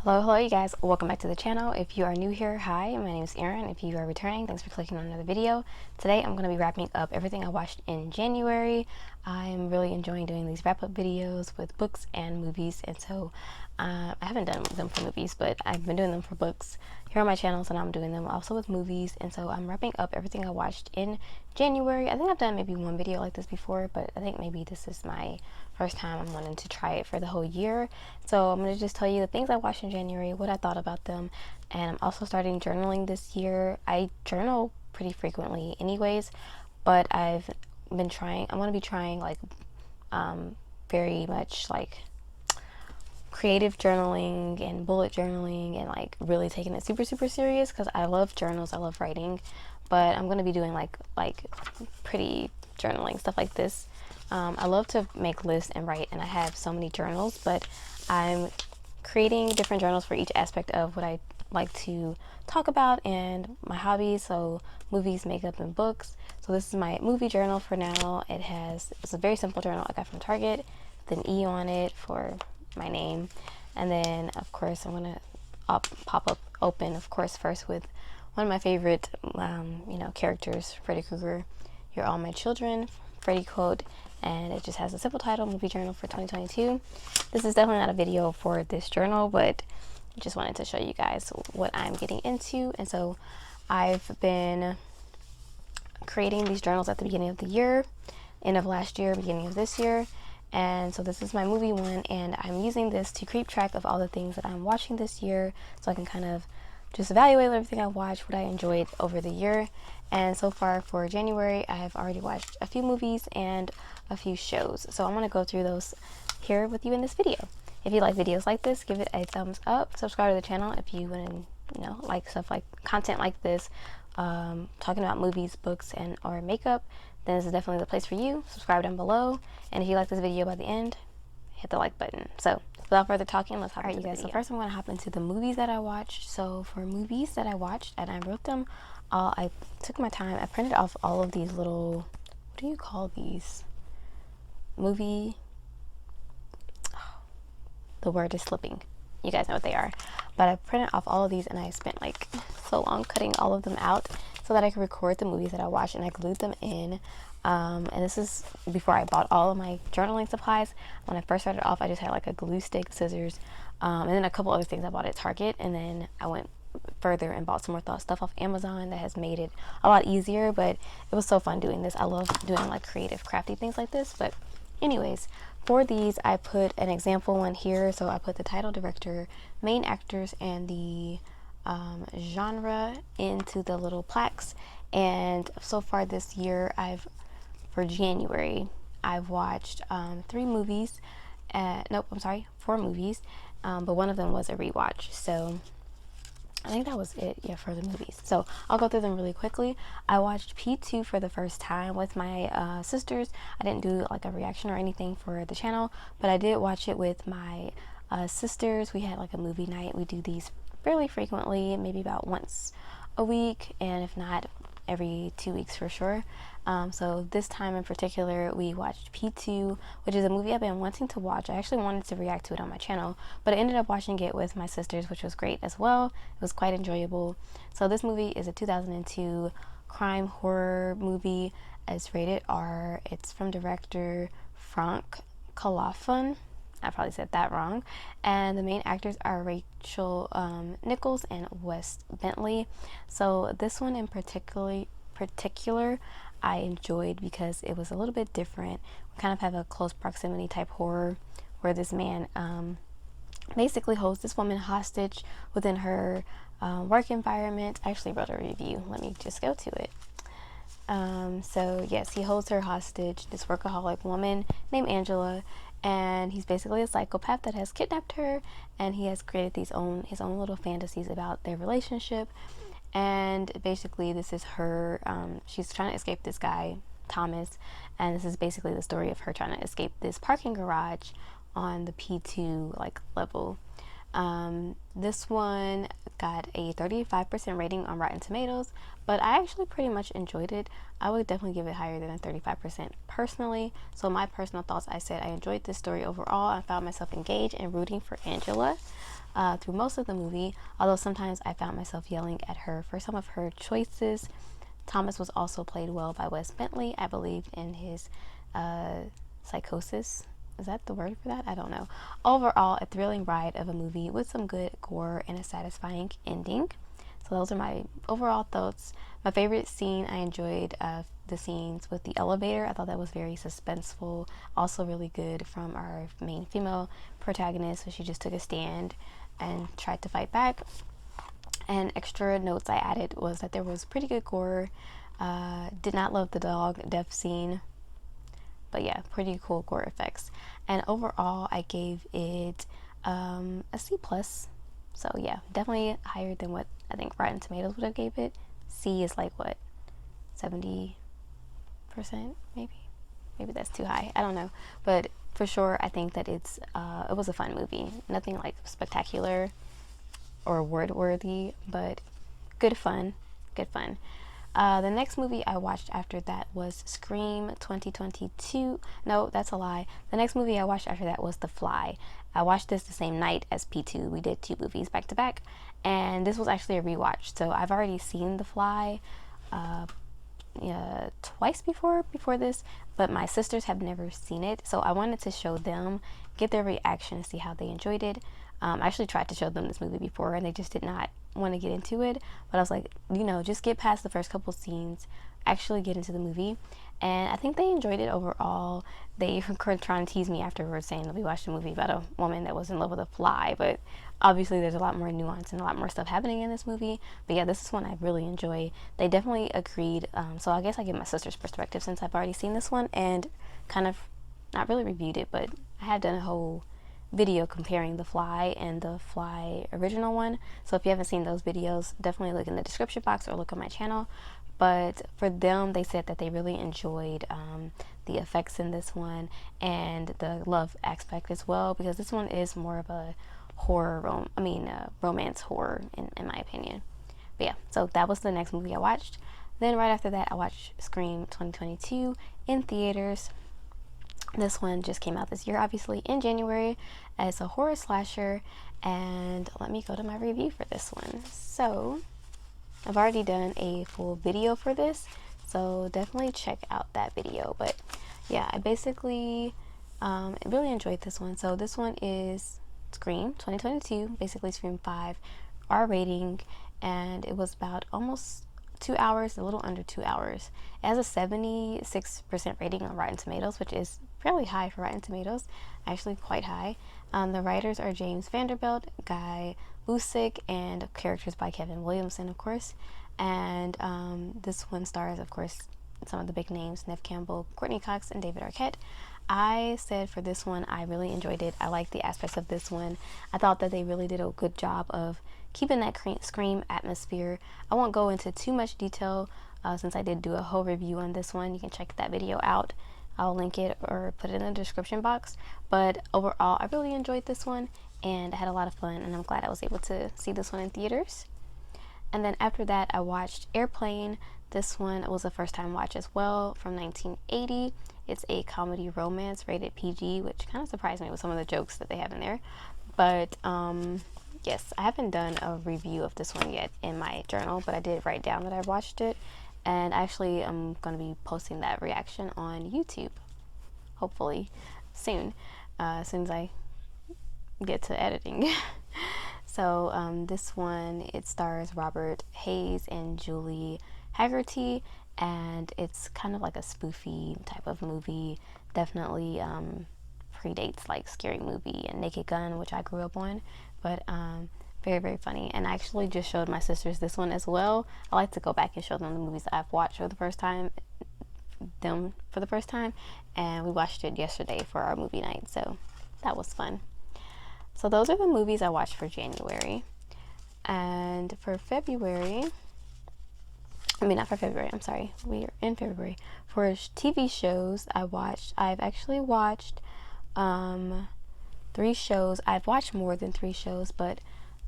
Hello you guys, welcome back to the channel. If you are new here, hi, my name is Erin. If you are returning, thanks for clicking on another video. Today I'm going to be wrapping up everything I watched in January. I'm really enjoying doing these wrap-up videos with books and movies, and so I haven't done them for movies, but I've been doing them for books here on my channel, and I'm doing them also with movies. And so I'm wrapping up everything I watched in January. I think I've done maybe one video like this before, but I think maybe this is my first time I'm wanting to try it for the whole year. So I'm going to just tell you the things I watched in January, what I thought about them, and I'm also starting journaling this year. I journal pretty frequently anyways, but I'm going to be trying like very much like creative journaling and bullet journaling, and like really taking it super serious because I love journals, I love writing, but I'm going to be doing like pretty journaling stuff like this. I love to make lists and write, and I have so many journals, but I'm creating different journals for each aspect of what I like to talk about and my hobbies, so movies, makeup, and books. So this is my movie journal for now. It's a very simple journal I got from Target with an E on it for my name, and then of course I'm gonna open of course first with one of my favorite characters, Freddy Krueger, "You're All My Children," Freddy quote, and it just has a simple title, Movie Journal for 2022. This is definitely not a video for this journal, but just wanted to show you guys what I'm getting into. And so I've been creating these journals at the beginning of the year, end of last year, beginning of this year. And so this is my movie one, and I'm using this to keep track of all the things that I'm watching this year, so I can kind of just evaluate everything I watched, what I enjoyed over the year. And so far for January, I have already watched a few movies and a few shows, so I'm going to go through those here with you in this video. If you like videos like this, give it a thumbs up, subscribe to the channel if you want to like stuff like content like this, talking about movies, books, and or makeup, then this is definitely the place for you. Subscribe down below, and if you like this video by the end, hit the like button. So without further talking, let's hop into the video. So first I'm going to hop into the movies that I watched. So for movies that I watched, and I wrote them all, I took my time, I printed off all of these little, what do you call these? The word is slipping. You guys know what they are. But I printed off all of these, and I spent like so long cutting all of them out so that I could record the movies that I watched, and I glued them in. And this is before I bought all of my journaling supplies. When I first started off, I just had like a glue stick, scissors, and then a couple other things I bought at Target. And then I went further and bought some more stuff off Amazon that has made it a lot easier. But it was so fun doing this. I love doing like creative, crafty things like this. But anyways, for these, I put an example one here. So I put the title, director, main actors, and the genre into the little plaques. And so far this year, for January, I've watched 4 movies, but one of them was a rewatch. So I think that was it, yeah, for the movies. So I'll go through them really quickly. I watched P2 for the first time with my sisters. I didn't do like a reaction or anything for the channel, but I did watch it with my sisters. We had like a movie night. We do these fairly frequently, maybe about once a week, and if not, every 2 weeks for sure. So this time in particular, we watched P2, which is a movie I've been wanting to watch. I actually wanted to react to it on my channel, but I ended up watching it with my sisters, which was great as well. It was quite enjoyable. So this movie is a 2002 crime horror movie. It's rated R. It's from director Frank Calafon. I probably said that wrong. And the main actors are Rachel Nichols and Wes Bentley. So this one in particular I enjoyed because it was a little bit different. We kind of have a close proximity type horror where this man basically holds this woman hostage within her work environment. I actually wrote a review. Let me just go to it. So yes, he holds her hostage, this workaholic woman named Angela, and he's basically a psychopath that has kidnapped her, and he has created his own little fantasies about their relationship. And basically this is her, she's trying to escape this guy, Thomas, and this is basically the story of her trying to escape this parking garage on the P2 like level. This one got a 35% rating on Rotten Tomatoes, but I actually pretty much enjoyed it. I would definitely give it higher than a 35% personally. So my personal thoughts, I said I enjoyed this story overall. I found myself engaged and rooting for Angela. through most of the movie, although sometimes I found myself yelling at her for some of her choices. Thomas was also played well by Wes Bentley, I believe, in his psychosis. Is that the word for that? I don't know. Overall, a thrilling ride of a movie with some good gore and a satisfying ending. So those are my overall thoughts. My favorite scene, I enjoyed the scenes with the elevator. I thought that was very suspenseful. Also really good from our main female protagonist. So she just took a stand and tried to fight back. And extra notes I added was that there was pretty good gore. Did not love the dog death scene. But yeah, pretty cool gore effects. And overall, I gave it a C+. So yeah, definitely higher than what I think Rotten Tomatoes would have gave it. C is like what, 70%, maybe? Maybe that's too high. I don't know. But for sure, I think that it was a fun movie. Nothing like spectacular or word worthy, but good fun. Good fun. The next movie I watched after that was Scream 2022. No, that's a lie. The next movie I watched after that was The Fly. I watched this the same night as P2. We did 2 movies back to back, and this was actually a rewatch. So I've already seen The Fly twice before this, but my sisters have never seen it, so I wanted to show them, get their reaction, see how they enjoyed it. I actually tried to show them this movie before, and they just did not want to get into it, but I was like, just get past the first couple scenes, actually get into the movie. And I think they enjoyed it overall. They were trying to tease me afterwards, saying that we watched a movie about a woman that was in love with a fly, but obviously there's a lot more nuance and a lot more stuff happening in this movie. But yeah, this is one I really enjoy. They definitely agreed, so I guess I give my sister's perspective since I've already seen this one and kind of not really reviewed it, but I have done a whole video comparing The Fly and The Fly original one. So if you haven't seen those videos, definitely look in the description box or look on my channel. But for them, they said that they really enjoyed the effects in this one and the love aspect as well, because this one is more of a horror, romance horror in my opinion. But yeah, so that was the next movie I watched. Then right after that, I watched Scream 2022 in theaters. This one just came out this year, obviously, in January, as a horror slasher. And let me go to my review for this one. So I've already done a full video for this, so definitely check out that video. But yeah, I basically really enjoyed this one. So this one is Scream 2022, basically Scream 5, R rating, and it was about almost 2 hours, a little under 2 hours. It has a 76% rating on Rotten Tomatoes, which is fairly high for Rotten Tomatoes, actually quite high. The writers are James Vanderbilt, Guy Lusick, and characters by Kevin Williamson, of course. And this one stars, of course, some of the big names: Neve Campbell, Courtney Cox, and David Arquette. I said for this one, I really enjoyed it. I liked the aspects of this one. I thought that they really did a good job of keeping that Scream atmosphere. I won't go into too much detail since I did do a whole review on this one. You can check that video out. I'll link it or put it in the description box. But overall, I really enjoyed this one and I had a lot of fun, and I'm glad I was able to see this one in theaters. And then after that, I watched Airplane. This one was a first time watch as well, from 1980. It's a comedy romance rated PG, which kind of surprised me with some of the jokes that they have in there. But yes, I haven't done a review of this one yet in my journal, but I did write down that I watched it. And actually, I'm going to be posting that reaction on YouTube, hopefully soon, as soon as I get to editing. So this one, it stars Robert Hayes and Julie Haggerty, and it's kind of like a spoofy type of movie. Definitely predates like Scary Movie and Naked Gun, which I grew up on, but very, very funny. And I actually just showed my sisters this one as well. I like to go back and show them the movies that I've watched for the first time, and we watched it yesterday for our movie night, so that was fun. So those are the movies I watched for January. And for February, not for February, I'm sorry, we are in February. For TV shows, I've actually watched 3 shows. I've watched more than 3 shows, but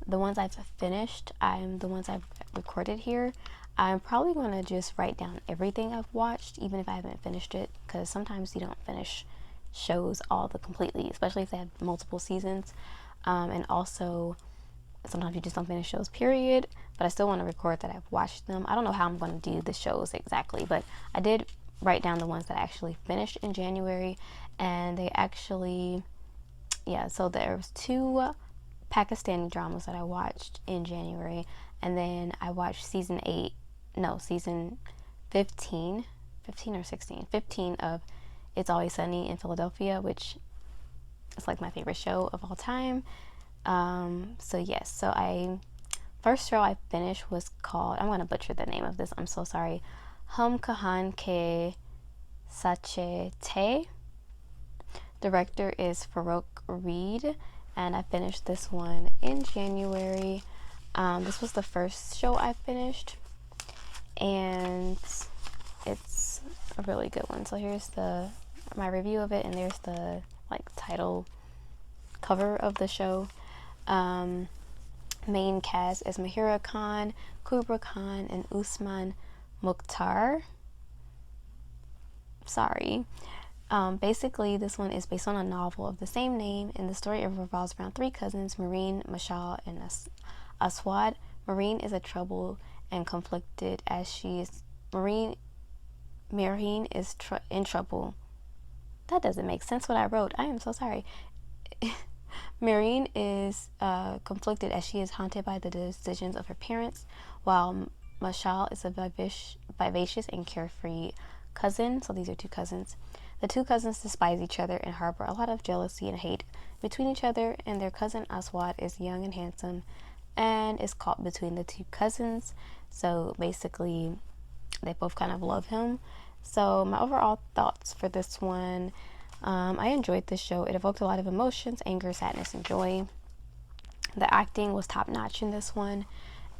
the ones I've finished, the ones I've recorded here, I'm probably going to just write down everything I've watched, even if I haven't finished it, because sometimes you don't finish shows completely, especially if they have multiple seasons. And also sometimes you just don't finish shows, period. But I still want to record that I've watched them. I don't know how I'm going to do the shows exactly, but I did write down the ones that I actually finished in January, and they actually, yeah, so there was 2 Pakistani dramas that I watched in January, and then I watched season 15 or 16, 15 of It's Always Sunny in Philadelphia, which is like my favorite show of all time. So yes, first show I finished was called, I'm going to butcher the name of this, I'm so sorry, Hum Kahan Ke Sache Te. Director is Farouk Reed, and I finished this one in January. This was the first show I finished, and it's a really good one. So here's my review of it, and there's the title cover of the show. Main cast is Mahira Khan, Kubra Khan, and Usman Mukhtar. Sorry. Basically, this one is based on a novel of the same name, and the story revolves around 3 cousins, Marine, Mashal, and Aswad. Marine is a troubled and conflicted as she is. Marine is in trouble. That doesn't make sense what I wrote. I am so sorry. Marine is conflicted as she is haunted by the decisions of her parents, while Mashal is a vivacious and carefree cousin. So these are 2 cousins. The 2 cousins despise each other and harbor a lot of jealousy and hate between each other, and their cousin Aswad is young and handsome and is caught between the 2 cousins. So basically, they both kind of love him. So my overall thoughts for this one, I enjoyed this show. It evoked a lot of emotions, anger, sadness, and joy. The acting was top-notch in this one,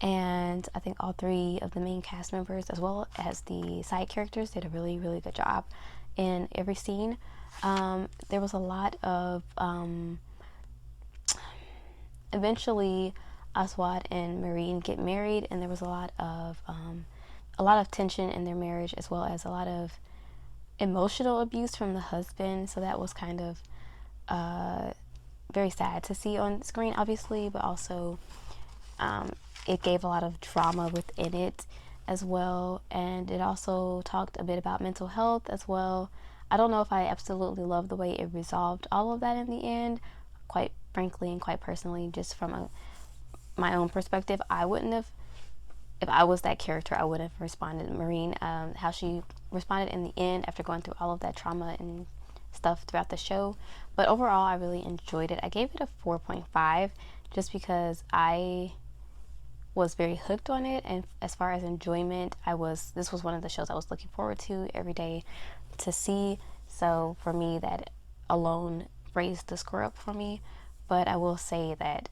and I think all 3 of the main cast members, as well as the side characters, did a really, really good job in every scene. There was a lot of eventually Aswad and Marine get married, and there was a lot of tension in their marriage, as well as a lot of emotional abuse from the husband. So that was kind of very sad to see on screen, obviously, but also it gave a lot of drama within it as well. And it also talked a bit about mental health as well. I don't know if I absolutely love the way it resolved all of that in the end, quite frankly and quite personally. Just from my own perspective, I wouldn't have, if I was that character, I would have responded to Marine, how she responded in the end after going through all of that trauma and stuff throughout the show. But overall, I really enjoyed it. I gave it a 4.5 just because I was very hooked on it, and as far as enjoyment, this was one of the shows I was looking forward to every day to see. So for me, that alone raised the score up for me. But I will say that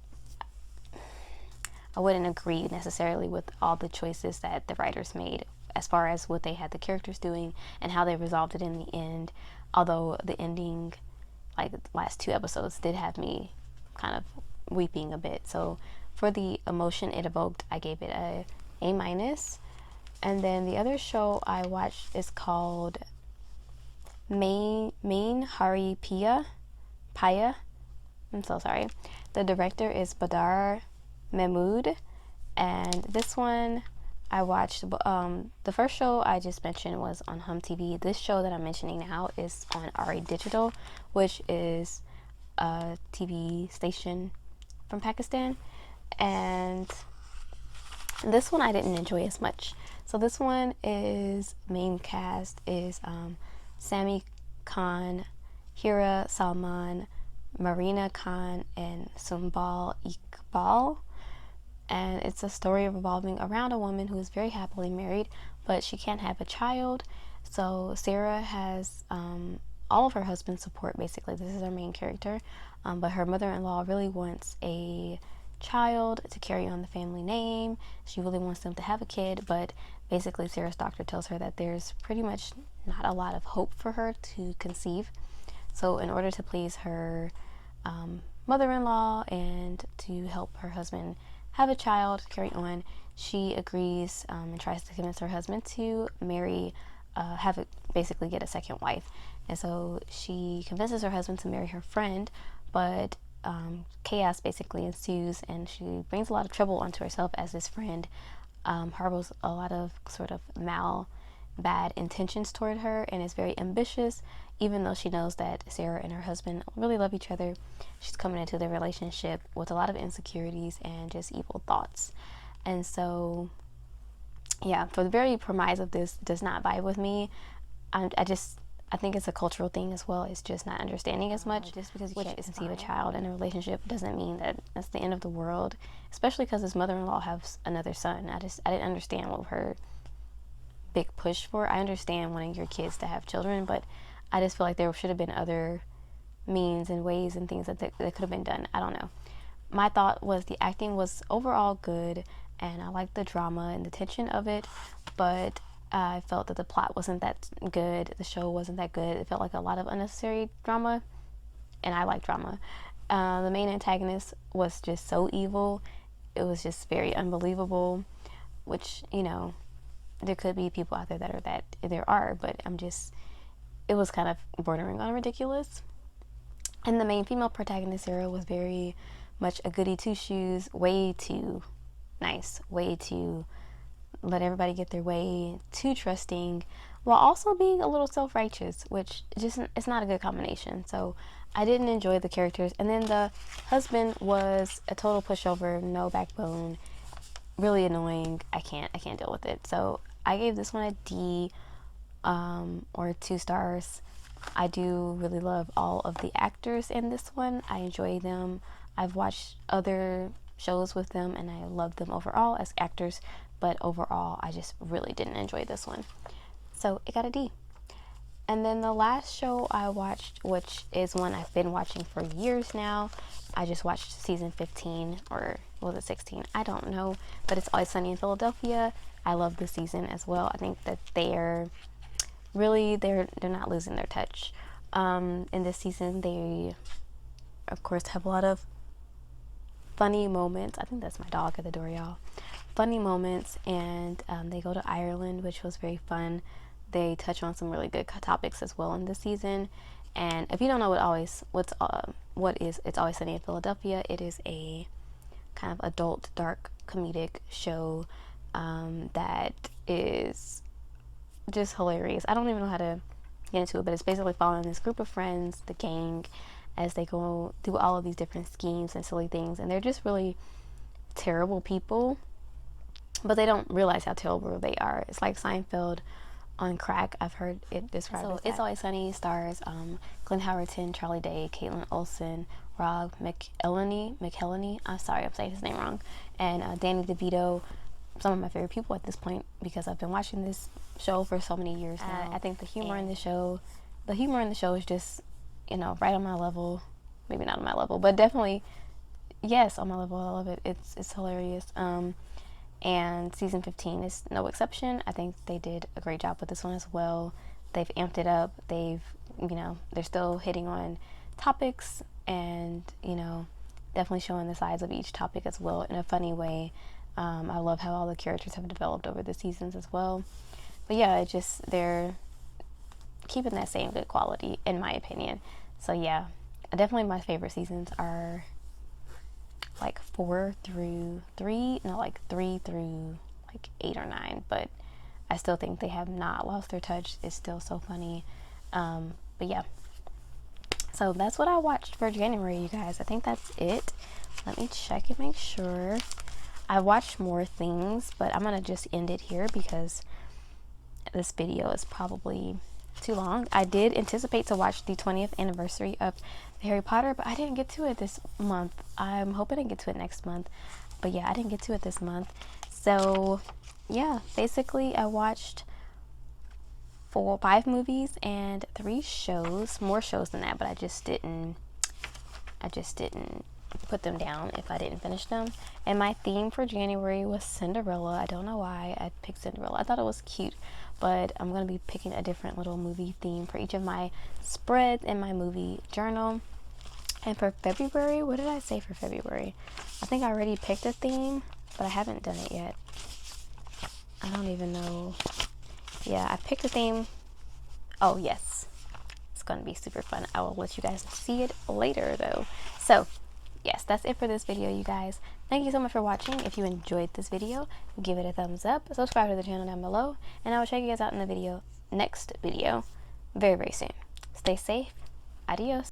I wouldn't agree necessarily with all the choices that the writers made as far as what they had the characters doing and how they resolved it in the end. Although the ending, like the last 2 episodes, did have me kind of weeping a bit. So for the emotion it evoked, I gave it a A-. And then the other show I watched is called Main Hari Pia. I'm so sorry. The director is Badar Mahmood, and this one I watched. The first show I just mentioned was on Hum TV. This show that I'm mentioning now is on RA Digital, which is a TV station from Pakistan. And this one I didn't enjoy as much. So this one is, main cast is Sami Khan, Hira Salman, Marina Khan, and Sumbal Iqbal. And it's a story revolving around a woman who is very happily married, but she can't have a child. So Sarah has all of her husband's support, basically. This is our main character. But her mother-in-law really wants a child to carry on the family name. She really wants them to have a kid, but basically Sarah's doctor tells her that there's pretty much not a lot of hope for her to conceive. So in order to please her mother-in-law and to help her husband have a child, carry on, she agrees and tries to convince her husband to marry, basically get a second wife. And so she convinces her husband to marry her friend, but chaos basically ensues, and she brings a lot of trouble onto herself as this friend harbors a lot of sort of bad intentions toward her and is very ambitious, even though she knows that Sarah and her husband really love each other. She's coming into their relationship with a lot of insecurities and just evil thoughts. And so, yeah, for the very premise of this does not vibe with me. I think it's a cultural thing as well. It's just not understanding as much. Just because you can't conceive a child in a relationship doesn't mean that that's the end of the world. Especially because his mother-in-law has another son. I didn't understand what her big push for. I understand wanting your kids to have children, but I just feel like there should have been other means and ways and things that could have been done. I don't know. My thought was the acting was overall good, and I liked the drama and the tension of it, but I felt that the plot wasn't that good. The show wasn't that good. It felt like a lot of unnecessary drama, and I like drama. The main antagonist was just so evil. It was just very unbelievable, which, you know, there could be people out there there are, but it was kind of bordering on ridiculous. And the main female protagonist, Sarah, was very much a goody two-shoes, way too nice, way too let everybody get their way, too trusting, while also being a little self-righteous, which it's not a good combination. So I didn't enjoy the characters. And then the husband was a total pushover, no backbone, really annoying. I can't deal with it. So I gave this one a D, or 2 stars. I do really love all of the actors in this one. I enjoy them. I've watched other shows with them and I love them overall as actors, but overall I just really didn't enjoy this one. So it got a D. And then the last show I watched, which is one I've been watching for years now, I just watched season 15, or was it 16? I don't know, but It's Always Sunny in Philadelphia. I love this season as well. I think that they're not losing their touch. In this season, they of course have a lot of funny moments. I think that's my dog at the door, y'all. Funny moments, and they go to Ireland, which was very fun. They touch on some really good topics as well in this season. And if you don't know what is It's Always Sunny in Philadelphia, it is a kind of adult, dark, comedic show that is just hilarious. I don't even know how to get into it, but it's basically following this group of friends, the gang, as they go through all of these different schemes and silly things. And they're just really terrible people, but they don't realize how terrible they are. It's like Seinfeld on crack. I've heard it described as that. It's Always Sunny stars Glenn Howerton, Charlie Day, Caitlin Olsen, Rob McElhenney. I'm sorry, I'm saying his name wrong. And Danny DeVito. Some of my favorite people at this point because I've been watching this show for so many years now. I think the humor in the show is just, you know, right on my level. Maybe not on my level, but definitely, yes, on my level. I love it. It's hilarious. And season 15 is no exception. I think they did a great job with this one as well. They've amped it up. They're still hitting on topics and, you know, definitely showing the sides of each topic as well in a funny way. I love how all the characters have developed over the seasons as well. But yeah, they're keeping that same good quality, in my opinion. So yeah, definitely my favorite seasons are like 3 through like 8 or 9. But I still think they have not lost their touch. It's still so funny. But yeah. So that's what I watched for January, you guys. I think that's it. Let me check and make sure. I watched more things, but I'm gonna just end it here because this video is probably too long. I did anticipate to watch the 20th anniversary of Harry Potter, but I didn't get to it this month. I'm hoping to get to it next month, but yeah, I didn't get to it this month. So yeah, basically I watched 5 movies and 3 shows, more shows than that, but I just didn't put them down if I didn't finish them. And my theme for January was Cinderella. I don't know why I picked Cinderella. I thought it was cute, but I'm gonna be picking a different little movie theme for each of my spreads in my movie journal. And for February, what did I say for February? I think I already picked a theme, but I haven't done it yet. I don't even know. Yeah, I picked a theme. Oh yes, it's gonna be super fun. I will let you guys see it later though. So yes, that's it for this video, you guys. Thank you so much for watching. If you enjoyed this video, give it a thumbs up, subscribe to the channel down below, and I will check you guys out in the next video very, very soon. Stay safe. Adios.